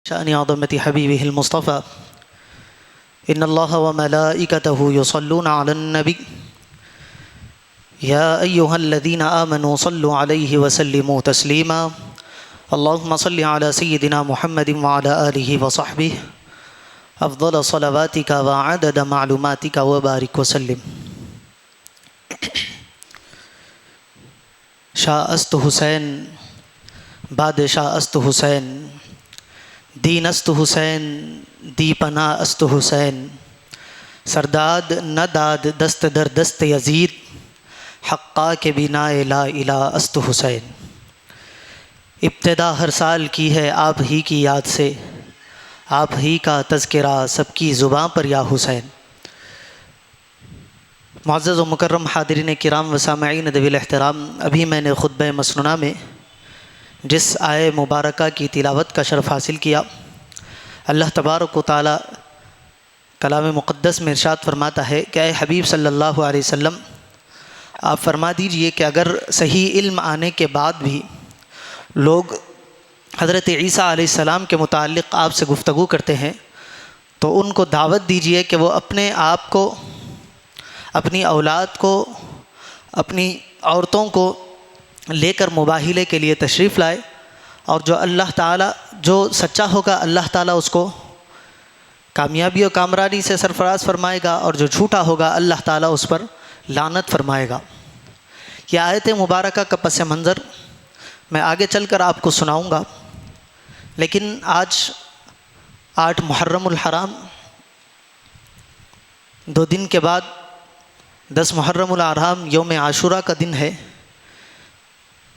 شأن عظمة حبيبه المصطفى إن الله وملائكته يصلون على النبي يا أيها الذين آمنوا صلوا عليه وسلموا تسليما اللهم صل على سيدنا محمد وعلى آله وصحبه أفضل صلواتك وعدد معلوماتك وبارك وسلم. شاہ است حسین بادشاہ است حسین دین است حسین دی پناہ است حسین سرداد نہ داد دست در دست یزید حقا کے بنا لا الہ است حسین. ابتدا ہر سال کی ہے آپ ہی کی یاد سے آپ ہی کا تذکرہ سب کی زباں پر یا حسین. معزز و مکرم حاضرین کرام و سامعین ذوی الاحترام، ابھی میں نے خطبہ مسنونہ میں جس آیے مبارکہ کی تلاوت کا شرف حاصل کیا، اللہ تبارک و تعالی کلام مقدس میں ارشاد فرماتا ہے کہ اے حبیب صلی اللہ علیہ وسلم، آپ فرما دیجئے کہ اگر صحیح علم آنے کے بعد بھی لوگ حضرت عیسیٰ علیہ السلام کے متعلق آپ سے گفتگو کرتے ہیں تو ان کو دعوت دیجئے کہ وہ اپنے آپ کو، اپنی اولاد کو، اپنی عورتوں کو لے کر مباہلے کے لیے تشریف لائے، اور جو اللہ تعالیٰ جو سچا ہوگا اللہ تعالیٰ اس کو کامیابی و کامرانی سے سرفراز فرمائے گا، اور جو جھوٹا ہوگا اللہ تعالیٰ اس پر لعنت فرمائے گا. یہ آیت مبارکہ کا پس منظر میں آگے چل کر آپ کو سناؤں گا، لیکن آج 8 محرم الحرام، 2 دن کے بعد 10 محرم الحرام یوم عاشوراء کا دن ہے.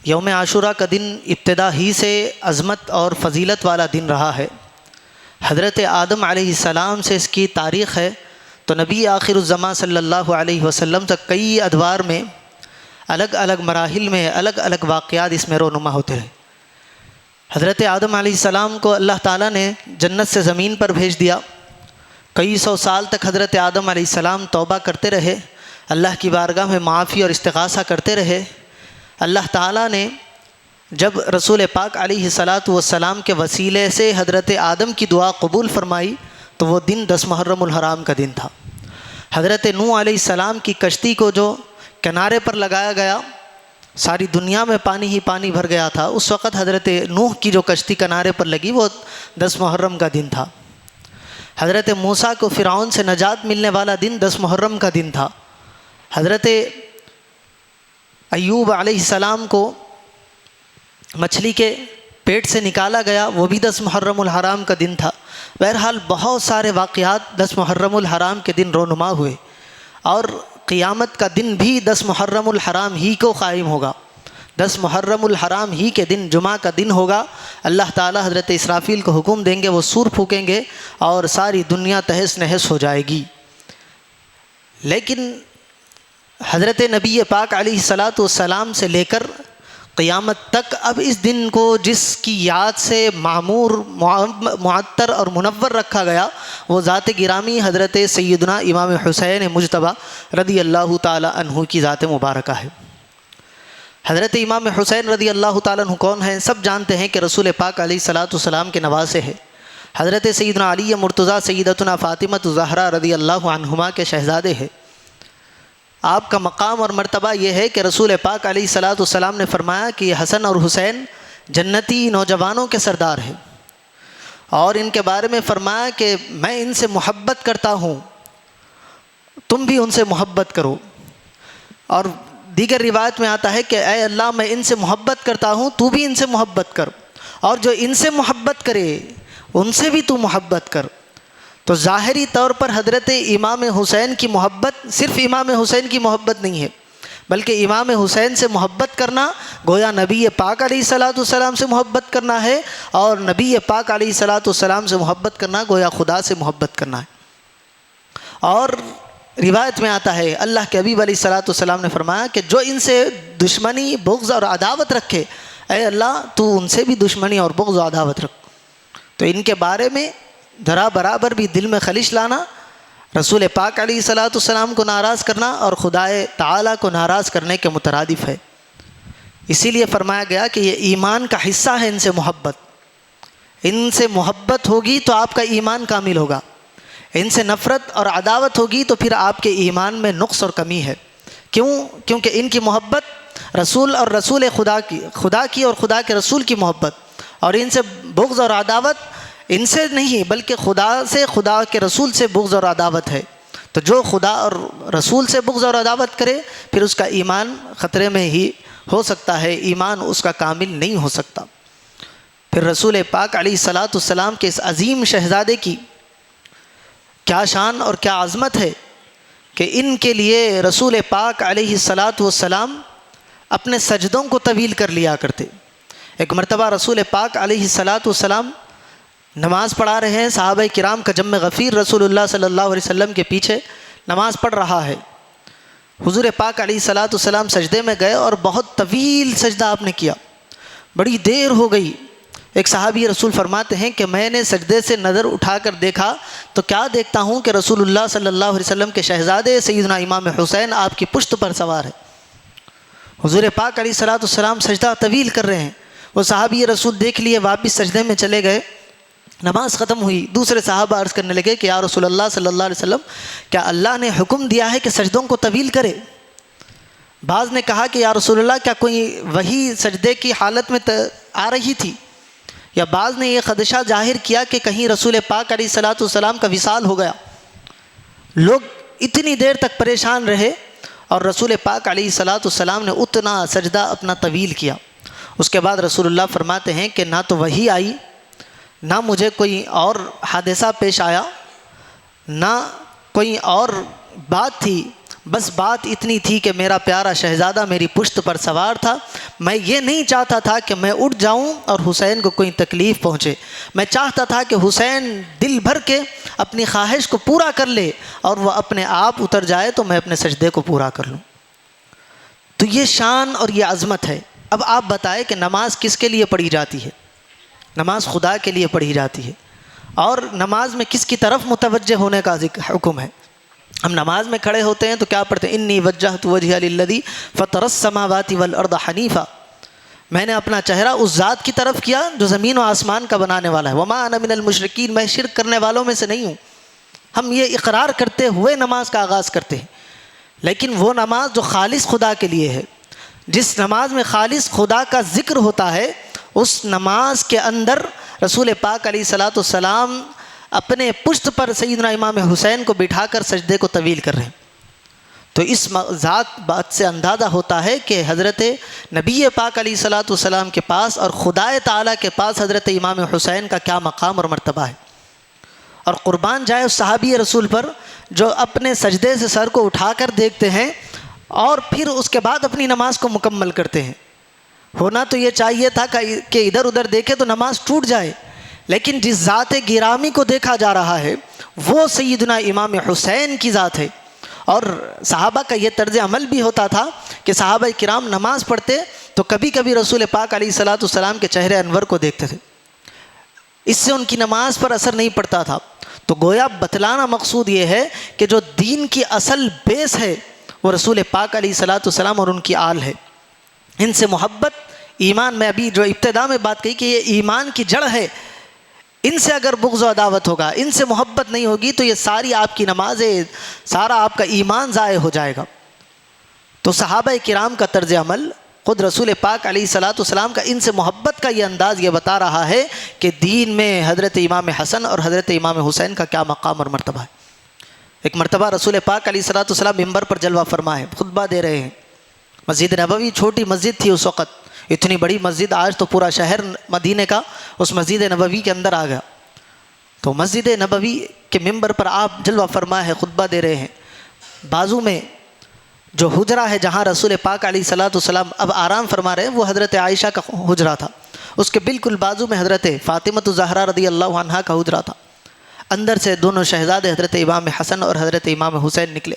یوم عاشوراء کا دن ابتدا ہی سے عظمت اور فضیلت والا دن رہا ہے. حضرت آدم علیہ السلام سے اس کی تاریخ ہے تو نبی آخر الزمان صلی اللہ علیہ وسلم تک کئی ادوار میں الگ الگ مراحل میں الگ الگ واقعات اس میں رونما ہوتے رہے. حضرت آدم علیہ السلام کو اللہ تعالیٰ نے جنت سے زمین پر بھیج دیا. کئی سو سال تک حضرت آدم علیہ السلام توبہ کرتے رہے، اللہ کی بارگاہ میں معافی اور استغاثہ کرتے رہے. اللہ تعالیٰ نے جب رسول پاک علیہ السلام کے وسیلے سے حضرت آدم کی دعا قبول فرمائی تو وہ دن 10 محرم الحرام کا دن تھا. حضرت نوح علیہ السلام کی کشتی کو جو کنارے پر لگایا گیا، ساری دنیا میں پانی ہی پانی بھر گیا تھا، اس وقت حضرت نوح کی جو کشتی کنارے پر لگی وہ 10 محرم کا دن تھا. حضرت موسیٰ کو فرعون سے نجات ملنے والا دن 10 محرم کا دن تھا. حضرت ایوب علیہ السلام کو مچھلی کے پیٹ سے نکالا گیا، وہ بھی 10 محرم الحرام کا دن تھا. بہرحال بہت سارے واقعات 10 محرم الحرام کے دن رونما ہوئے، اور قیامت کا دن بھی 10 محرم الحرام ہی کو قائم ہوگا. 10 محرم الحرام ہی کے دن جمعہ کا دن ہوگا. اللہ تعالیٰ حضرت اسرافیل کو حکم دیں گے، وہ سور پھونکیں گے اور ساری دنیا تہس نہس ہو جائے گی. لیکن حضرت نبی پاک علیہ السلام سے لے کر قیامت تک اب اس دن کو جس کی یاد سے معمور، معطر اور منور رکھا گیا وہ ذات گرامی حضرت سیدنا امام حسین مجتبی رضی اللہ تعالی عنہ کی ذات مبارکہ ہے. حضرت امام حسین رضی اللہ تعالی عنہ کون ہیں؟ سب جانتے ہیں کہ رسول پاک علیہ السلام کے نواسے ہیں. حضرت سیدنا علی مرتضیٰ سیدتنا فاطمہ الزہرا رضی اللہ عنہما کے شہزادے ہیں. آپ کا مقام اور مرتبہ یہ ہے کہ رسول پاک علیہ السلام نے فرمایا کہ حسن اور حسین جنتی نوجوانوں کے سردار ہیں، اور ان کے بارے میں فرمایا کہ میں ان سے محبت کرتا ہوں، تم بھی ان سے محبت کرو. اور دیگر روایت میں آتا ہے کہ اے اللہ میں ان سے محبت کرتا ہوں، تو بھی ان سے محبت کر، اور جو ان سے محبت کرے ان سے بھی تو محبت کر. تو ظاہری طور پر حضرت امام حسین کی محبت صرف امام حسین کی محبت نہیں ہے، بلکہ امام حسین سے محبت کرنا گویا نبی پاک علیہ السلام سے محبت کرنا ہے، اور نبی پاک علیہ السلام سے محبت کرنا گویا خدا سے محبت کرنا ہے. اور روایت میں آتا ہے اللہ کے حبیب علیہ السلام نے فرمایا کہ جو ان سے دشمنی، بغض اور عداوت رکھے، اے اللہ تو ان سے بھی دشمنی اور بغض و عداوت رکھ. تو ان کے بارے میں ذرا برابر بھی دل میں خلش لانا رسول پاک علیہ السلام کو ناراض کرنا اور خدائے تعالیٰ کو ناراض کرنے کے مترادف ہے. اسی لیے فرمایا گیا کہ یہ ایمان کا حصہ ہے ان سے محبت. ان سے محبت ہوگی تو آپ کا ایمان کامل ہوگا، ان سے نفرت اور عداوت ہوگی تو پھر آپ کے ایمان میں نقص اور کمی ہے۔ کیوں؟ کیونکہ ان کی محبت رسول اور رسول خدا کی اور خدا کے رسول کی محبت، اور ان سے بغض اور عداوت ان سے نہیں بلکہ خدا سے، خدا کے رسول سے بغض اور عداوت ہے۔ تو جو خدا اور رسول سے بغض اور عداوت کرے پھر اس کا ایمان خطرے میں ہی ہو سکتا ہے، ایمان اس کا کامل نہیں ہو سکتا۔ پھر رسول پاک علیہ الصلاۃ والسلام کے اس عظیم شہزادے کی کیا شان اور کیا عظمت ہے کہ ان کے لیے رسول پاک علیہ الصلاۃ والسلام اپنے سجدوں کو طویل کر لیا کرتے۔ ایک مرتبہ رسول پاک علیہ الصلاۃ والسلام نماز پڑھا رہے ہیں، صحابہ کرام کا جم غفیر رسول اللہ صلی اللہ علیہ وسلم کے پیچھے نماز پڑھ رہا ہے۔ حضور پاک علیہ الصلاۃ والسلام سجدے میں گئے اور بہت طویل سجدہ آپ نے کیا، بڑی دیر ہو گئی۔ ایک صحابی رسول فرماتے ہیں کہ میں نے سجدے سے نظر اٹھا کر دیکھا تو کیا دیکھتا ہوں کہ رسول اللہ صلی اللہ علیہ وسلم کے شہزادے سیدنا امام حسین آپ کی پشت پر سوار ہے۔ حضور پاک علیہ الصلاۃ والسلام سجدہ طویل کر رہے ہیں، وہ صحابی رسول دیکھ لیے، واپس سجدے میں چلے گئے۔ نماز ختم ہوئی، دوسرے صحابہ عرض کرنے لگے کہ یا رسول اللہ صلی اللہ علیہ وسلم، کیا اللہ نے حکم دیا ہے کہ سجدوں کو طویل کرے؟ بعض نے کہا کہ یا رسول اللہ کیا کوئی وحی سجدے کی حالت میں آ رہی تھی، یا بعض نے یہ خدشہ ظاہر کیا کہ کہیں رسول پاک علیہ الصلاۃ والسلام کا وصال ہو گیا۔ لوگ اتنی دیر تک پریشان رہے اور رسول پاک علیہ الصلاۃ والسلام نے اتنا سجدہ اپنا طویل کیا۔ اس کے بعد رسول اللہ فرماتے ہیں کہ نہ تو وحی آئی، نہ مجھے کوئی اور حادثہ پیش آیا، نہ کوئی اور بات تھی، بس بات اتنی تھی کہ میرا پیارا شہزادہ میری پشت پر سوار تھا۔ میں یہ نہیں چاہتا تھا کہ میں اٹھ جاؤں اور حسین کو کوئی تکلیف پہنچے، میں چاہتا تھا کہ حسین دل بھر کے اپنی خواہش کو پورا کر لے اور وہ اپنے آپ اتر جائے تو میں اپنے سجدے کو پورا کر لوں۔ تو یہ شان اور یہ عظمت ہے۔ اب آپ بتائیں کہ نماز کس کے لیے پڑھی جاتی ہے؟ نماز خدا کے لیے پڑھی جاتی ہے، اور نماز میں کس کی طرف متوجہ ہونے کا حکم ہے؟ ہم نماز میں کھڑے ہوتے ہیں تو کیا پڑھتے ہیں؟ انی وجہت وجہی للذی فطر السماوات والارض حنیفا، میں نے اپنا چہرہ اس ذات کی طرف کیا جو زمین و آسمان کا بنانے والا ہے۔ وما انا من المشرکین، میں شرک کرنے والوں میں سے نہیں ہوں۔ ہم یہ اقرار کرتے ہوئے نماز کا آغاز کرتے ہیں، لیکن وہ نماز جو خالص خدا کے لیے ہے، جس نماز میں خالص خدا کا ذکر ہوتا ہے، اس نماز کے اندر رسول پاک علیہ الصلاۃ والسلام اپنے پشت پر سیدنا امام حسین کو بٹھا کر سجدے کو طویل کر رہے ہیں۔ تو اس بات سے اندازہ ہوتا ہے کہ حضرت نبی پاک علیہ الصلاۃ والسلام کے پاس اور خدا تعالیٰ کے پاس حضرت امام حسین کا کیا مقام اور مرتبہ ہے۔ اور قربان جائے اس صحابی رسول پر جو اپنے سجدے سے سر کو اٹھا کر دیکھتے ہیں اور پھر اس کے بعد اپنی نماز کو مکمل کرتے ہیں۔ ہونا تو یہ چاہیے تھا کہ ادھر ادھر دیکھے تو نماز ٹوٹ جائے، لیکن جس ذات گرامی کو دیکھا جا رہا ہے وہ سیدنا امام حسین کی ذات ہے۔ اور صحابہ کا یہ طرز عمل بھی ہوتا تھا کہ صحابہ کرام نماز پڑھتے تو کبھی کبھی رسول پاک علیہ الصلاۃ والسلام کے چہرے انور کو دیکھتے تھے، اس سے ان کی نماز پر اثر نہیں پڑتا تھا۔ تو گویا بتلانا مقصود یہ ہے کہ جو دین کی اصل بیس ہے وہ رسول پاک علیہ الصلاۃ والسلام اور ان کی آل ہے۔ ان سے محبت ایمان میں، ابھی جو ابتدا میں بات کہی کہ یہ ایمان کی جڑ ہے، ان سے اگر بغض و عداوت ہوگا، ان سے محبت نہیں ہوگی تو یہ ساری آپ کی نمازیں، سارا آپ کا ایمان ضائع ہو جائے گا۔ تو صحابہ کرام کا طرز عمل، خود رسول پاک علیہ الصلاۃ والسلام کا ان سے محبت کا یہ انداز یہ بتا رہا ہے کہ دین میں حضرت امام حسن اور حضرت امام حسین کا کیا مقام اور مرتبہ ہے۔ ایک مرتبہ رسول پاک علیہ الصلاۃ والسلام ممبر پر جلوہ فرما ہے، خطبہ دے رہے ہیں۔ مسجد نبوی چھوٹی مسجد تھی اس وقت، اتنی بڑی مسجد آج تو پورا شہر مدینے کا اس مسجد نبوی کے اندر آ گیا۔ تو مسجد نبوی کے ممبر پر آپ جلوہ فرما ہے، خطبہ دے رہے ہیں۔ بازو میں جو حجرہ ہے جہاں رسول پاک علیہ الصلاۃ والسلام اب آرام فرما رہے ہیں وہ حضرت عائشہ کا حجرہ تھا، اس کے بالکل بازو میں حضرت فاطمۃ الزہرا رضی اللہ عنہا کا حجرہ تھا۔ اندر سے دونوں شہزادے حضرت امام حسن اور حضرت امام حسین نکلے۔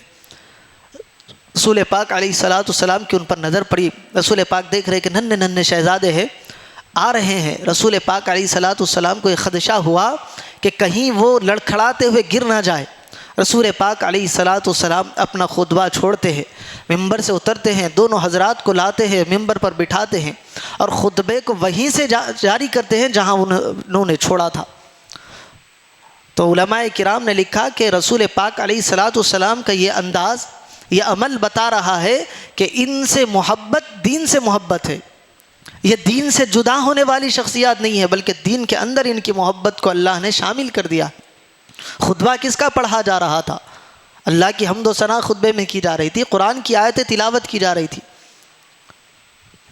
رسول پاک علیہ الصلاۃ والسلام کی ان پر نظر پڑی، رسول پاک دیکھ رہے کہ ننھے ننھے شہزادے ہیں آ رہے ہیں۔ رسول پاک علیہ الصلاۃ والسلام کو یہ خدشہ ہوا کہ کہیں وہ لڑکھڑاتے ہوئے گر نہ جائے، رسول پاک علیہ الصلاۃ والسلام اپنا خطبہ چھوڑتے ہیں، ممبر سے اترتے ہیں، دونوں حضرات کو لاتے ہیں، ممبر پر بٹھاتے ہیں اور خطبے کو وہیں سے جاری کرتے ہیں جہاں انہوں نے چھوڑا تھا۔ تو علماء کرام نے لکھا کہ رسول پاک علیہ الصلاۃ والسلام کا یہ انداز، یہ عمل بتا رہا ہے کہ ان سے محبت دین سے محبت ہے، یہ دین سے جدا ہونے والی شخصیات نہیں ہے، بلکہ دین کے اندر ان کی محبت کو اللہ نے شامل کر دیا۔ خطبہ کس کا پڑھا جا رہا تھا؟ اللہ کی حمد و ثنا خطبے میں کی جا رہی تھی، قرآن کی آیتیں تلاوت کی جا رہی تھی،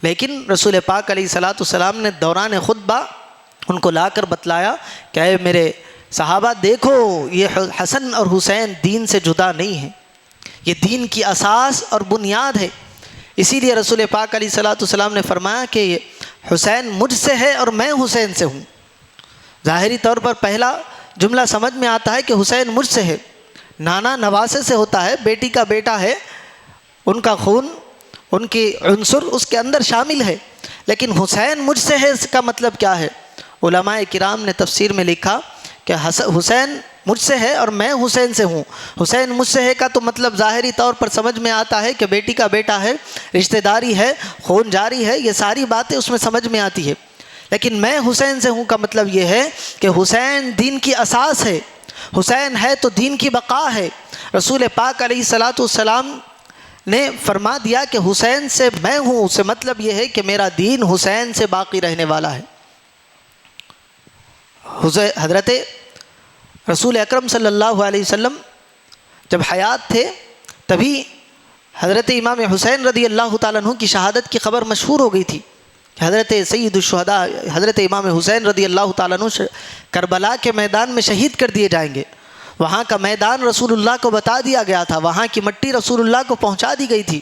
لیکن رسول پاک علیہ الصلاۃ والسلام نے دوران خطبہ ان کو لا کر بتلایا کہ اے میرے صحابہ، دیکھو یہ حسن اور حسین دین سے جدا نہیں ہیں، یہ دین کی اساس اور بنیاد ہے۔ اسی لیے رسول پاک علیہ الصلاۃ والسلام نے فرمایا کہ حسین مجھ سے ہے اور میں حسین سے ہوں۔ ظاہری طور پر پہلا جملہ سمجھ میں آتا ہے کہ حسین مجھ سے ہے، نانا نواسے سے ہوتا ہے، بیٹی کا بیٹا ہے، ان کا خون، ان کی عنصر اس کے اندر شامل ہے، لیکن حسین مجھ سے ہے اس کا مطلب کیا ہے؟ علماء کرام نے تفسیر میں لکھا کہ حسین مجھ سے ہے اور میں حسین سے ہوں۔ حسین مجھ سے ہے کا تو مطلب ظاہری طور پر سمجھ میں آتا ہے کہ بیٹی کا بیٹا ہے، رشتہ داری ہے، خون جاری ہے، یہ ساری باتیں اس میں سمجھ میں آتی ہے، لیکن میں حسین سے ہوں کا مطلب یہ ہے کہ حسین دین کی اساس ہے، حسین ہے تو دین کی بقا ہے۔ رسول پاک علیہ الصلاۃ والسلام نے فرما دیا کہ حسین سے میں ہوں، اس سے مطلب یہ ہے کہ میرا دین حسین سے باقی رہنے والا ہے۔ حضرت رسول اکرم صلی اللہ علیہ وسلم جب حیات تھے تبھی حضرت امام حسین رضی اللہ تعالیٰ عنہ کی شہادت کی خبر مشہور ہو گئی تھی کہ حضرت سید الشہداء حضرت امام حسین رضی اللہ تعالیٰ عنہ کربلا کے میدان میں شہید کر دیے جائیں گے۔ وہاں کا میدان رسول اللہ کو بتا دیا گیا تھا، وہاں کی مٹی رسول اللہ کو پہنچا دی گئی تھی۔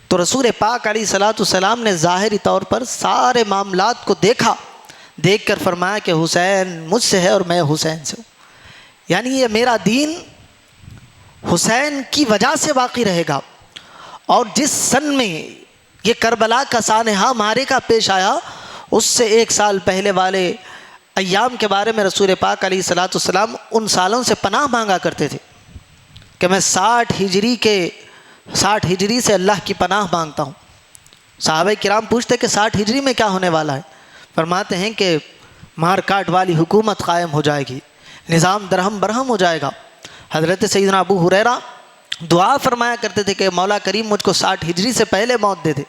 تو رسول پاک علیہ الصلاۃ والسلام نے ظاہری طور پر سارے معاملات کو دیکھا، دیکھ کر فرمایا کہ حسین مجھ سے ہے اور میں حسین سے ہوں، یعنی یہ میرا دین حسین کی وجہ سے باقی رہے گا۔ اور جس سن میں یہ کربلا کا سانحہ مارے کا پیش آیا، اس سے 1 سال پہلے والے ایام کے بارے میں رسول پاک علیہ الصلاۃ والسلام ان سالوں سے پناہ مانگا کرتے تھے کہ میں 60 ہجری سے اللہ کی پناہ مانگتا ہوں۔ صحابہ کرام پوچھتے کہ 60 ہجری میں کیا ہونے والا ہے؟ فرماتے ہیں کہ مار کاٹ والی حکومت قائم ہو جائے گی، نظام درہم برہم ہو جائے گا۔ حضرت سیدنا ابو ہریرہ دعا فرمایا کرتے تھے کہ مولا کریم مجھ کو 60 ہجری سے پہلے موت دے دے،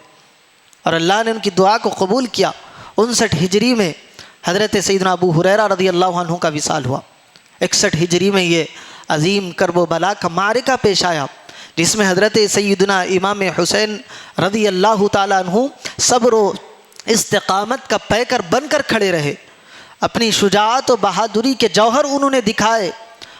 اور اللہ نے ان کی دعا کو قبول کیا۔ 59 ہجری میں حضرت سیدنا ابو ہریرہ رضی اللہ عنہ کا وصال ہوا۔ 61 ہجری میں یہ عظیم کرب و بلا کا معرکہ پیش آیا، جس میں حضرت سیدنا امام حسین رضی اللہ تعالیٰ عنہ صبر و استقامت کا پیکر بن کر کھڑے رہے۔ اپنی شجاعت و بہادری کے جوہر انہوں نے دکھائے،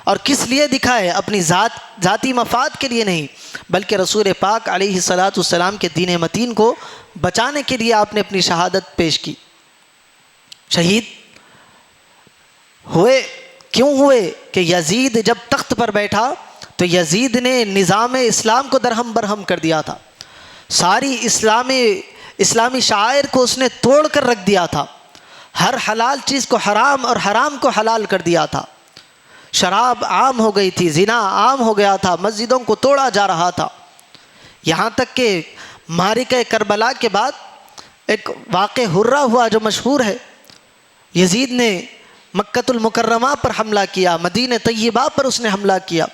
اور کس لیے دکھائے؟ اپنی ذاتی مفاد کے لیے نہیں، بلکہ رسول پاک علیہ الصلاۃ والسلام کے دین متین کو بچانے کے لیے آپ نے اپنی شہادت پیش کی۔ شہید ہوئے کیوں ہوئے؟ کہ یزید جب تخت پر بیٹھا تو یزید نے نظام اسلام کو درہم برہم کر دیا تھا، ساری اسلامی شعائر کو اس نے توڑ کر رکھ دیا تھا، ہر حلال چیز کو حرام اور حرام کو حلال کر دیا تھا، شراب عام ہو گئی تھی، زنا عام ہو گیا تھا، مسجدوں کو توڑا جا رہا تھا۔ یہاں تک کہ معرکہ کربلا کے بعد ایک واقعہ ہرہ ہوا جو مشہور ہے، یزید نے مکۃ المکرمہ پر حملہ کیا، مدینہ طیبہ پر اس نے حملہ کیا،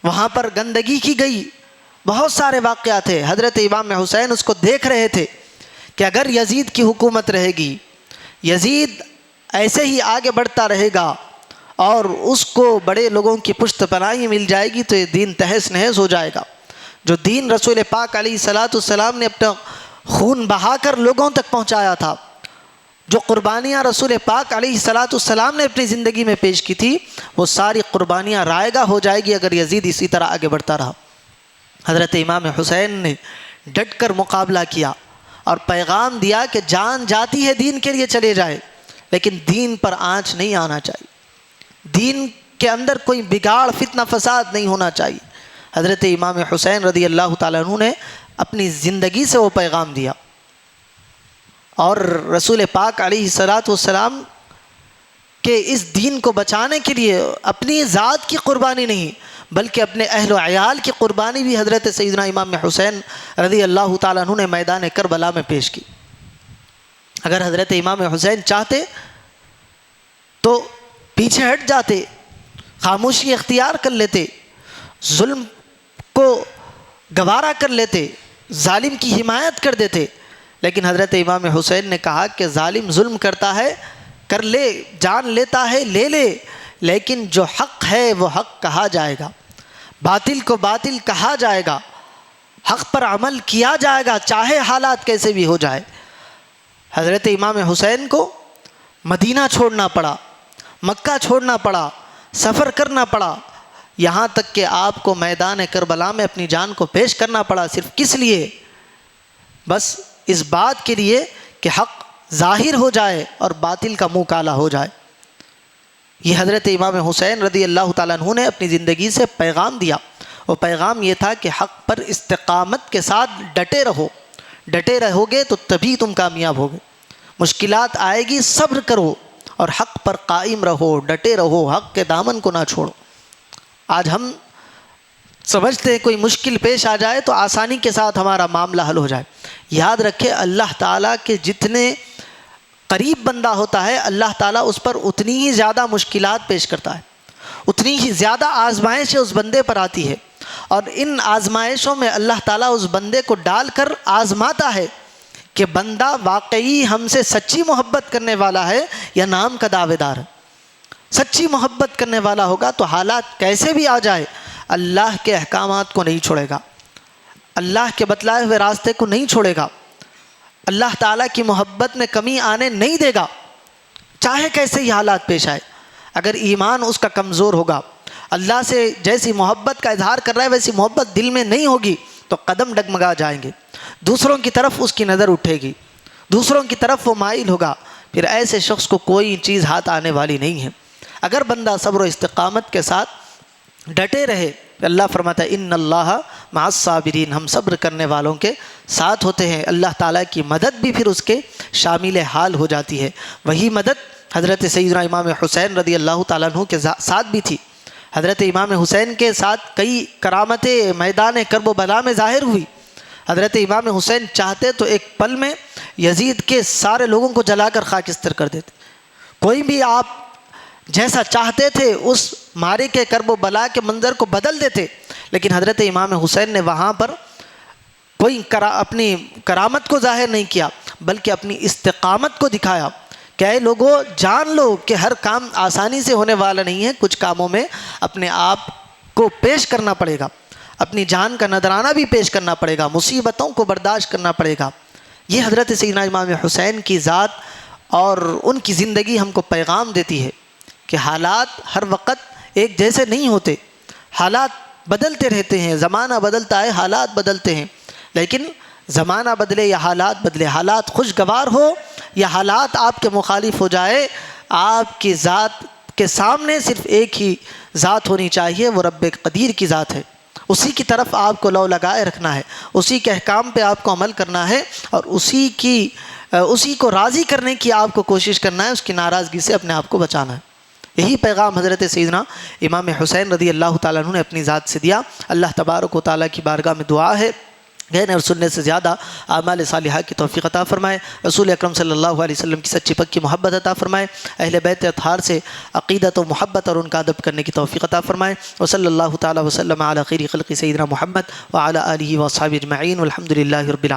وہاں پر گندگی کی گئی، بہت سارے واقعات تھے۔ حضرت امام حسین اس کو دیکھ رہے تھے کہ اگر یزید کی حکومت رہے گی، یزید ایسے ہی آگے بڑھتا رہے گا اور اس کو بڑے لوگوں کی پشت پناہی مل جائے گی تو یہ دین تہس نہس ہو جائے گا۔ جو دین رسول پاک علیہ الصلاۃ والسلام نے اپنا خون بہا کر لوگوں تک پہنچایا تھا، جو قربانیاں رسول پاک علیہ الصلاۃ والسلام نے اپنی زندگی میں پیش کی تھی، وہ ساری قربانیاں رائے گاہ ہو جائے گی اگر یزید اسی طرح آگے بڑھتا رہا۔ حضرت امام حسین نے ڈٹ کر مقابلہ کیا اور پیغام دیا کہ جان جاتی ہے دین کے لیے چلے جائے، لیکن دین پر آنچ نہیں آنا چاہیے، دین کے اندر کوئی بگاڑ فتنہ فساد نہیں ہونا چاہیے۔ حضرت امام حسین رضی اللہ تعالیٰ عنہ نے اپنی زندگی سے وہ پیغام دیا، اور رسول پاک علیہ الصلاۃ والسلام کہ اس دین کو بچانے کے لیے اپنی ذات کی قربانی نہیں بلکہ اپنے اہل و عیال کی قربانی بھی حضرت سیدنا امام حسین رضی اللہ تعالیٰ عنہ نے میدان کربلا میں پیش کی۔ اگر حضرت امام حسین چاہتے تو پیچھے ہٹ جاتے، خاموشی اختیار کر لیتے، ظلم کو گوارا کر لیتے، ظالم کی حمایت کر دیتے، لیکن حضرت امام حسین نے کہا کہ ظالم ظلم کرتا ہے کر لے، جان لیتا ہے لے لے، لیکن جو حق ہے وہ حق کہا جائے گا، باطل کو باطل کہا جائے گا، حق پر عمل کیا جائے گا چاہے حالات کیسے بھی ہو جائے۔ حضرت امام حسین کو مدینہ چھوڑنا پڑا، مکہ چھوڑنا پڑا، سفر کرنا پڑا، یہاں تک کہ آپ کو میدان کربلا میں اپنی جان کو پیش کرنا پڑا، صرف کس لیے؟ بس اس بات کے لیے کہ حق ظاہر ہو جائے اور باطل کا منہ کالا ہو جائے۔ یہ حضرت امام حسین رضی اللہ تعالیٰ عنہ نے اپنی زندگی سے پیغام دیا، وہ پیغام یہ تھا کہ حق پر استقامت کے ساتھ ڈٹے رہو، ڈٹے رہو گے تو تبھی تم کامیاب ہوگے، مشکلات آئے گی صبر کرو اور حق پر قائم رہو، ڈٹے رہو، حق کے دامن کو نہ چھوڑو۔ آج ہم سمجھتے ہیں کوئی مشکل پیش آ جائے تو آسانی کے ساتھ ہمارا معاملہ حل ہو جائے، یاد رکھے اللہ تعالیٰ کے جتنے قریب بندہ ہوتا ہے اللہ تعالیٰ اس پر اتنی ہی زیادہ مشکلات پیش کرتا ہے، اتنی ہی زیادہ آزمائشیں اس بندے پر آتی ہے، اور ان آزمائشوں میں اللہ تعالیٰ اس بندے کو ڈال کر آزماتا ہے کہ بندہ واقعی ہم سے سچی محبت کرنے والا ہے یا نام کا دعوے دار ہے۔ سچی محبت کرنے والا ہوگا تو حالات کیسے بھی آ جائے اللہ کے احکامات کو نہیں چھوڑے گا، اللہ کے بتلائے ہوئے راستے کو نہیں چھوڑے گا، اللہ تعالیٰ کی محبت میں کمی آنے نہیں دے گا، چاہے کیسے ہی حالات پیش آئے۔ اگر ایمان اس کا کمزور ہوگا، اللہ سے جیسی محبت کا اظہار کر رہا ہے ویسی محبت دل میں نہیں ہوگی تو قدم ڈگمگا جائیں گے، دوسروں کی طرف اس کی نظر اٹھے گی، دوسروں کی طرف وہ مائل ہوگا، پھر ایسے شخص کو کوئی چیز ہاتھ آنے والی نہیں ہے۔ اگر بندہ صبر و استقامت کے ساتھ ڈٹے رہے، اللہ فرماتا ہے ان اللہ مع الصابرین، ہم صبر کرنے والوں کے ساتھ ہوتے ہیں، اللہ تعالیٰ کی مدد بھی پھر اس کے شامل حال ہو جاتی ہے۔ وہی مدد حضرت سیدنا امام حسین رضی اللہ تعالیٰ عنہ کے ساتھ بھی تھی۔ حضرت امام حسین کے ساتھ کئی کرامتیں میدان کرب و بلا میں ظاہر ہوئی۔ حضرت امام حسین چاہتے تو ایک پل میں یزید کے سارے لوگوں کو جلا کر خاکستر کر دیتے، کوئی بھی آپ جیسا چاہتے تھے اس مارے کے کرب و بلا کے منظر کو بدل دیتے، لیکن حضرت امام حسین نے وہاں پر کوئی اپنی کرامت کو ظاہر نہیں کیا بلکہ اپنی استقامت کو دکھایا کہ اے لوگوں جان لو کہ ہر کام آسانی سے ہونے والا نہیں ہے، کچھ کاموں میں اپنے آپ کو پیش کرنا پڑے گا، اپنی جان کا نذرانہ بھی پیش کرنا پڑے گا، مصیبتوں کو برداشت کرنا پڑے گا۔ یہ حضرت سیدنا امام حسین کی ذات اور ان کی زندگی ہم کو پیغام دیتی ہے کہ حالات ہر وقت ایک جیسے نہیں ہوتے، حالات بدلتے رہتے ہیں، زمانہ بدلتا ہے، حالات بدلتے ہیں، لیکن زمانہ بدلے یا حالات بدلے، حالات خوشگوار ہو یا حالات آپ کے مخالف ہو جائے، آپ کی ذات کے سامنے صرف ایک ہی ذات ہونی چاہیے، وہ رب قدیر کی ذات ہے، اسی کی طرف آپ کو لو لگائے رکھنا ہے، اسی کے احکام پہ آپ کو عمل کرنا ہے اور اسی کو راضی کرنے کی آپ کو کوشش کرنا ہے، اس کی ناراضگی سے اپنے آپ کو بچانا ہے۔ یہی پیغام حضرت سیدنا امام حسین رضی اللہ تعالیٰ عنہ نے اپنی ذات سے دیا۔ اللہ تبارک و تعالیٰ کی بارگاہ میں دعا ہے کہنے اور سننے سے زیادہ اعمال صالحہ کی توفیق عطا فرمائے، رسول اکرم صلی اللہ علیہ وسلم کی سچی پکی محبت عطا فرمائے، اہل بیت اطہار سے عقیدت و محبت اور ان کا ادب کرنے کی توفیق عطا فرمائے، وصلی اللہ تعالیٰ وسلم علی خیر خلق سیدنا محمد وعلی آلہ واصحابہ اجمعین، والحمد للہ رب العالمین۔